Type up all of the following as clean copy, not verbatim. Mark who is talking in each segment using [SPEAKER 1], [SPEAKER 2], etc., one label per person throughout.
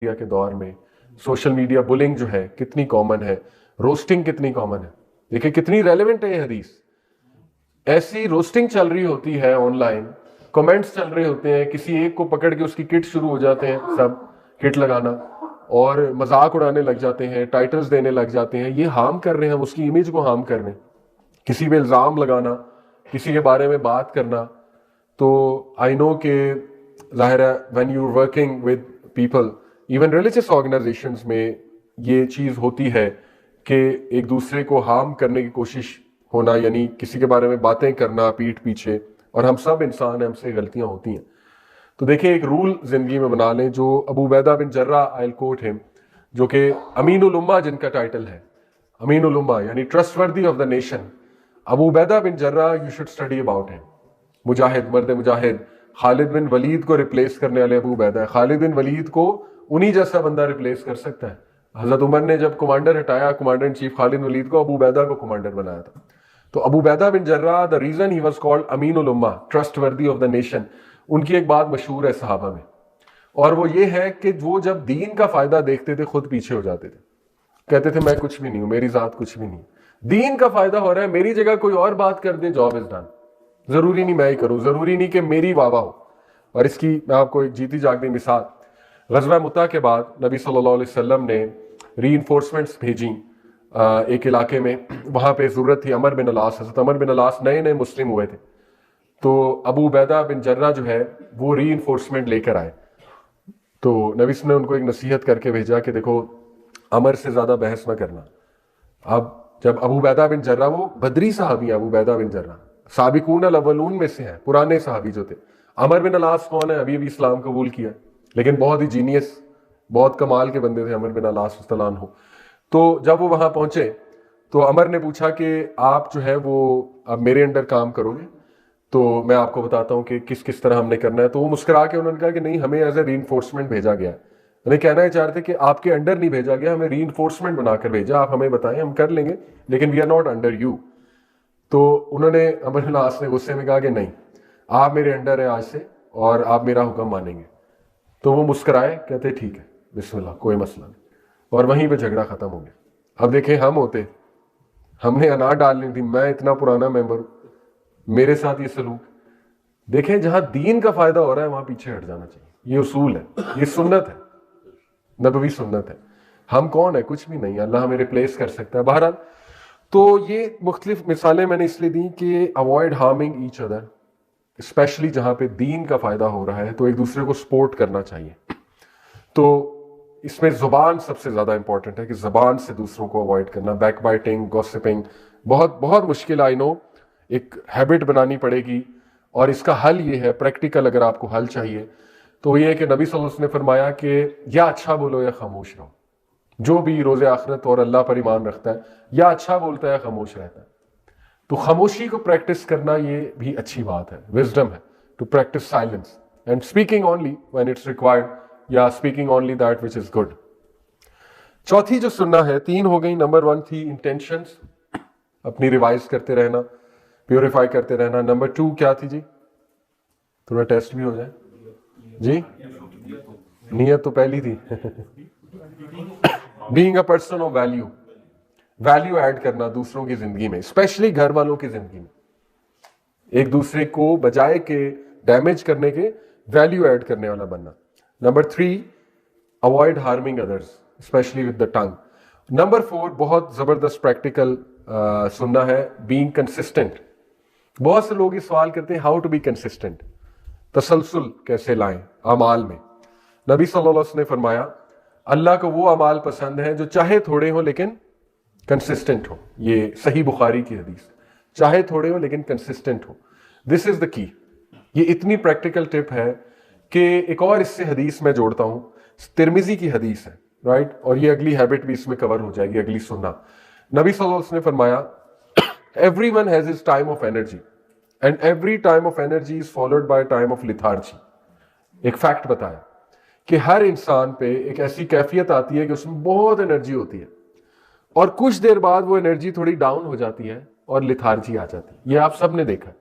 [SPEAKER 1] Media के दौर में सोशल मीडिया बुलिंग जो है कितनी कॉमन है, रोस्टिंग कितनी कॉमन है। देखिए कितनी रेलेवेंट है ये हदीस। ऐसी रोस्टिंग चल रही होती है ऑनलाइन, कमेंट्स चल रहे होते हैं, किसी एक को पकड़ के उसकी किट शुरू हो जाते हैं, सब किट लगाना और मजाक उड़ाने लग जाते हैं, टाइटल्स देने लग जाते हैं। ये हार्म कर रहे हैं, हम उसकी इमेज को हार्म कर रहे हैं। किसी पे इल्ज़ाम लगाना, किसी के बारे में बात करना। तो आई नो कि जाहिर है when you working with people, even religious organisations में ये चीज़ होती है कि एक दूसरे को हार्म करने की कोशिश होना, यानी किसी के बारे में बातें करना पीठ पीछे। और हम सब इंसान हैं, हमसे गलतियां होती हैं। तो देखिए एक रूल जिंदगी में बना लें, जो Abu Ubaidah bin Jarra, I will coat him, जो कि अमीनुल उम्मा जिनका टाइटल है, अमीनुल उम्मा यानी trustworthy of the nation. Abu Ubaidah bin Jarrah, you should study about him. मुजाहिद, मर्द मुजाहिद, खालिद बिन वलीद को रिप्लेस करने वाले अबू उबैदा है। खालिद बिन वलीद को उन्हीं जैसा बंदा रिप्लेस कर सकता है। हजरत उमर ने जब कमांडर हटाया, commander in chief Khalid Walid को, अबू उबैदा को कमांडर बनाया था। तो Abu Ubaidah bin Jarrah, the reason he was called अमीनुल उम्मा, ट्रस्टवर्दी ऑफ द नेशन, उनकी एक बात मशहूर है सहाबा में, और वो ये है कि वो जब दीन का फायदा देखते थे खुद पीछे हो जाते थे। कहते थे मैं कुछ भी नहीं हूं, मेरी जात कुछ भी नहीं, दीन का फायदा हो रहा है, मेरी जगह कोई और बात कर दे, जॉब इज डन। जरूरी नहीं मैं ही करूं, जरूरी नहीं कि मेरी वाह हो। और इसकी मैं आपको एक जीती जागती मिसाल, गज़वा मुता के बाद नबी सल्लल्लाहु अलैहि वसल्लम ने रीइंफोर्समेंट्स भेजी एक इलाके में। वहां पे जरूरत थी अमर बिन अलास, हज़रत अमर बिन अलास नए नए मुस्लिम हुए थे। तो अबू उबैदा बिन जर्रा जो है वो रीइंफोर्समेंट लेकर आए। तो नबी ने उनको एक नसीहत करके भेजा कि देखो अमर से ज्यादा बहस ना करना। अब जब अबू उबैदा बिन जर्रा, वो बदरी साहबी है, अबू उबैदा बिन जर्रा साबिकून अल अव्वलून में से हैं, पुराने साहबी जो थे। अमर बिन अलास कौन है, अभी अभी इस्लाम कबूल किया, लेकिन बहुत ही जीनियस, बहुत कमाल के बंदे थे अमर बिन अलास रज़ियल्लाहु अन्हु। तो जब वो वहां पहुंचे तो अमर ने पूछा कि आप जो है वो अब मेरे अंडर काम करोगे, तो मैं आपको बताता हूँ कि किस किस तरह हमने करना है। तो वो मुस्कुरा के उन्होंने कहा कि नहीं, हमें एज ए रीइंफोर्समेंट भेजा गया है। उन्हें कहना है चाहते कि आपके अंडर नहीं भेजा गया, हमें रीइंफोर्समेंट बनाकर भेजा, आप हमें बताएं, हम कर लेंगे, लेकिन we are not under you. तो उन्होंने अमर बिन अलास ने गुस्से में कहा कि नहीं, आप मेरे अंडर है आज से और आप मेरा हुक्म मानेंगे। तो वो मुस्कुराए, कहते ठीक है बिस्मिल्लाह, कोई मसला नहीं, और वहीं पे झगड़ा खत्म हो गया। अब देखें हम होते, हमने अनार डालनी थी, मैं इतना पुराना मेंबर हूं, मेरे साथ ये सलूक। देखें जहां दीन का फायदा हो रहा है वहां पीछे हट जाना चाहिए। ये उसूल है, ये सुन्नत है, नबवी सुन्नत है। हम कौन है, कुछ भी नहीं, अल्लाह हमें रिप्लेस कर सकता है। बहरहाल तो ये मुख्तलिफ मिसालें मैंने इसलिए दी कि avoid harming each other, specially जहां पे दीन का फायदा हो रहा है तो एक दूसरे को सपोर्ट करना चाहिए। तो इसमें जुबान सबसे ज्यादा इंपॉर्टेंट है कि जुबान से दूसरों को अवॉइड करना, बैक बाइटिंग, गॉसिपिंग, बहुत बहुत मुश्किल, आई नो, एक हैबिट बनानी पड़ेगी। और इसका हल ये है, प्रैक्टिकल अगर आपको हल चाहिए तो ये है कि नबी सल्लल्लाहु अलैहि वसल्लम ने फरमाया कि या अच्छा बोलो या खामोश रहो। जो भी रोज़े आखिरत और अल्लाह पर ईमान रखता है, या अच्छा बोलता है या खामोश रहता है। तो खामोशी को प्रैक्टिस करना ये भी अच्छी बात है, विजडम है, to practice silence and speaking only when it's required, या speaking only that which is good. चौथी जो सुन्ना है, तीन हो गई। नंबर 1 थी इंटेंशंस, अपनी रिवाइज करते रहना, प्योरीफाई करते रहना। नंबर 2 क्या थी जी, थोड़ा टेस्ट भी हो जाए जी, नीयत तो पहली थी being a person of value, value add करना दूसरों की जिंदगी में, स्पेशली घर वालों की जिंदगी में, एक दूसरे को बजाय के डैमेज करने के वैल्यू ऐड करने वाला बनना। Number 3, avoid harming others, specially with the tongue. Number 4, बहुत जबरदस्त प्रैक्टिकल सुनना है, बीइंग कंसिस्टेंट। बहुत से लोग ये सवाल करते हैं हाउ टू बी कंसिस्टेंट, तसलसल कैसे लाएं अमाल में। नबी सल्लल्लाहु अलैहि वसल्लम ने फरमाया अल्लाह को वो अमाल पसंद है जो चाहे थोड़े हो लेकिन कंसिस्टेंट हो। ये सही बुखारी की हदीस, चाहे थोड़े हो लेकिन कंसिस्टेंट हो, दिस इज द की। ये इतनी प्रैक्टिकल टिप है कि एक और इससे हदीस मैं जोड़ता हूं, तिरमिजी की हदीस है, राइट, और ये अगली हैबिट भी इसमें कवर हो जाएगी, अगली सुनना। नबी सल्लल्लाहु अलैहि वसल्लम ने फरमाया everyone has his time of energy and every time of energy is followed by time of lethargy. एक फैक्ट बताया कि हर इंसान पे एक ऐसी कैफियत आती है कि उसमें बहुत एनर्जी होती है और कुछ देर बाद वो एनर्जी थोड़ी डाउन हो जाती है और लिथार्जी आ जाती है। ये आप सब ने देखा,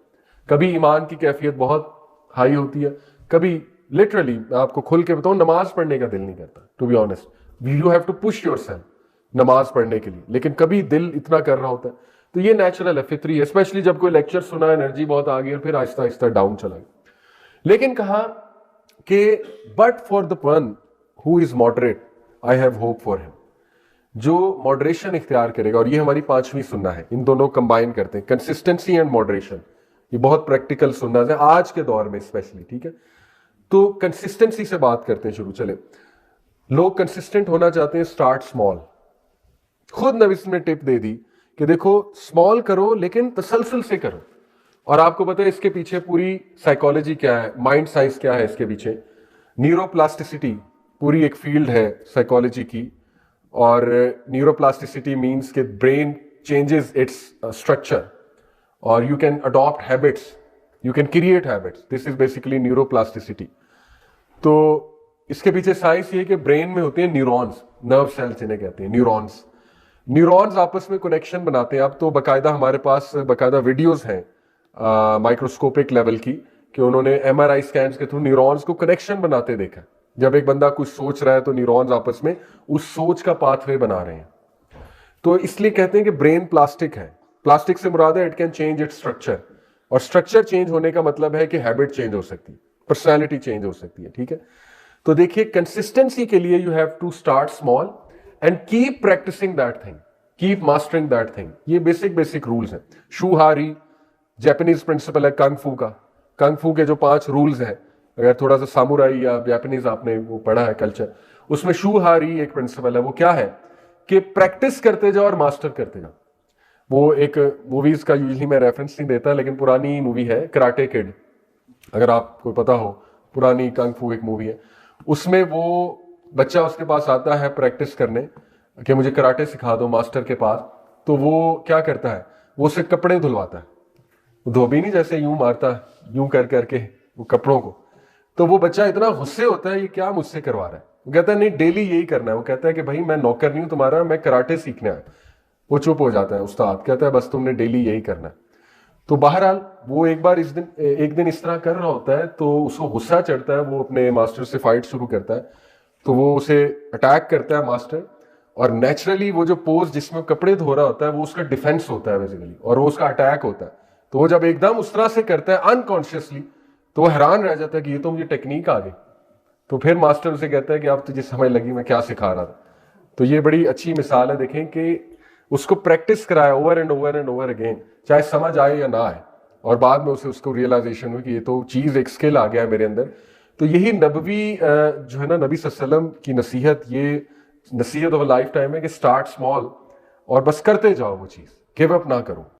[SPEAKER 1] कभी ईमान की कैफियत बहुत हाई होती है, कभी लिटरली मैं आपको खुल के बताऊं, नमाज पढ़ने का दिल नहीं करता, to be honest. You have to push yourself नमाज पढ़ने के लिए, लेकिन कभी दिल इतना कर रहा होता है। तो ये नेचुरल है, फितरी है, स्पेशली जब कोई लेक्चर सुना, एनर्जी बहुत आ गई और फिर आहिस्ता आहिस्ता डाउन चला गया। लेकिन कहा कि but for the one who is moderate I have hope for him. जो मॉडरेशन इख्तियार करेगा, और ये हमारी 5वीं सुन्ना है, इन दोनों कंबाइन करते हैं, कंसिस्टेंसी एंड मॉडरेशन। ये बहुत प्रैक्टिकल सुन्ना है आज के दौर में स्पेशली, ठीक है। तो कंसिस्टेंसी से बात करते हैं शुरू। चले, लोग कंसिस्टेंट होना चाहते हैं, स्टार्ट स्मॉल। खुद नबी ने टिप दे दी कि देखो स्मॉल करो लेकिन तसलसल से करो। और आपको पता है इसके पीछे पूरी साइकोलॉजी क्या है, माइंड साइंस क्या है इसके पीछे। न्यूरोप्लास्टिसिटी पूरी एक फील्ड है साइकोलॉजी की, और न्यूरोप्लास्टिसिटी मीन्स कि ब्रेन चेंजेस इट्स स्ट्रक्चर और you can adopt habits, you can create habits, this is basically neuroplasticity. तो इसके पीछे साइंस ये कि ब्रेन में होते हैं न्यूरॉन्स, नर्व सेल्स जिन्हें कहते हैं न्यूरॉन्स। न्यूरॉन्स आपस में कनेक्शन बनाते हैं। अब तो बाकायदा हमारे पास बाकायदा वीडियोस हैं माइक्रोस्कोपिक लेवल की, कि उन्होंने एमआरआई स्कैन्स के थ्रू न्यूरॉन्स को कनेक्शन बनाते देखा। जब एक बंदा कुछ सोच रहा है तो न्यूरॉन्स आपस में उस सोच का पाथवे बना रहे हैं। तो इसलिए कहते हैं कि ब्रेन प्लास्टिक है। प्लास्टिक से मुराद है it can change its structure, और स्ट्रक्चर चेंज होने का मतलब है कि हैबिट चेंज हो सकती है, पर्सनैलिटी चेंज हो सकती है, ठीक है। तो देखिए, कंसिस्टेंसी के लिए you have to start small and keep practising that thing, keep mastering that thing. ये बेसिक रूल्स हैं। शूहारी जापानीज प्रिंसिपल है कंग फू का। कंग फू के जो 5 रूल्स हैं, अगर थोड़ा सा सामुराई या जापानीज आपने वो पढ़ा है कल्चर, उसमें शूहारी एक प्रिंसिपल है। वो क्या है कि प्रैक्टिस करते जाओ और मास्टर करते जाओ। वो एक मूवीज का यूजली मैं रेफरेंस नहीं देता, लेकिन पुरानी मूवी है कराटे किड, अगर आपको पता हो, पुरानी कंग फू एक मूवी है। उसमें वो बच्चा उसके पास आता है प्रैक्टिस करने कि मुझे कराटे सिखा दो मास्टर के पास। तो वो क्या करता है, वो उसे कपड़े धुलवाता है, धोबी नहीं जैसे यूं मारता है यूं कर करके वो कपड़ों को। तो वो बच्चा इतना गुस्से होता है, ये क्या मुझसे करवा रहा है। वो कहता है नहीं डेली यही करना है। वो कहता है कि भाई मैं नौकर नहीं हूं तुम्हारा, मैं कराटे सीखने आया। वो चुप हो जाता है, उस्ताद कहता है बस तुमने डेली यही करना है। तो बहरहाल वो एक दिन इस तरह कर रहा होता है, तो उसको गुस्सा चढ़ता है, वो अपने मास्टर से फाइट शुरू करता है। तो वो उसे अटैक करता है मास्टर, और नेचुरली वो जो पोज जिसमें कपड़े धो रहा होता है वो उसका डिफेंस होता है बेसिकली, और वो उसका अटैक होता है। तो वो जब एकदम उस तरह से करता है अनकॉन्शियसली, तो वो हैरान रह जाता है कि ये तो मुझे टेक्निक आ गई। तो फिर मास्टर उसे कहता है कि अब तुझे समझ लगी मैं क्या सिखा रहा था। तो ये बड़ी अच्छी मिसाल है, देखें कि उसको प्रैक्टिस कराया over and over and over again, चाहे समझ आए या ना आए, और बाद में उसे उसको रियलाइजेशन हुई कि ये तो चीज एक स्किल आ गया है मेरे अंदर। तो यही नबवी जो है ना, नबी सल्लल्लाहु अलैहि वसल्लम की नसीहत, ये नसीहत ऑफ लाइफ टाइम है कि स्टार्ट स्मॉल और बस करते जाओ, वो चीज गिव अप ना करो।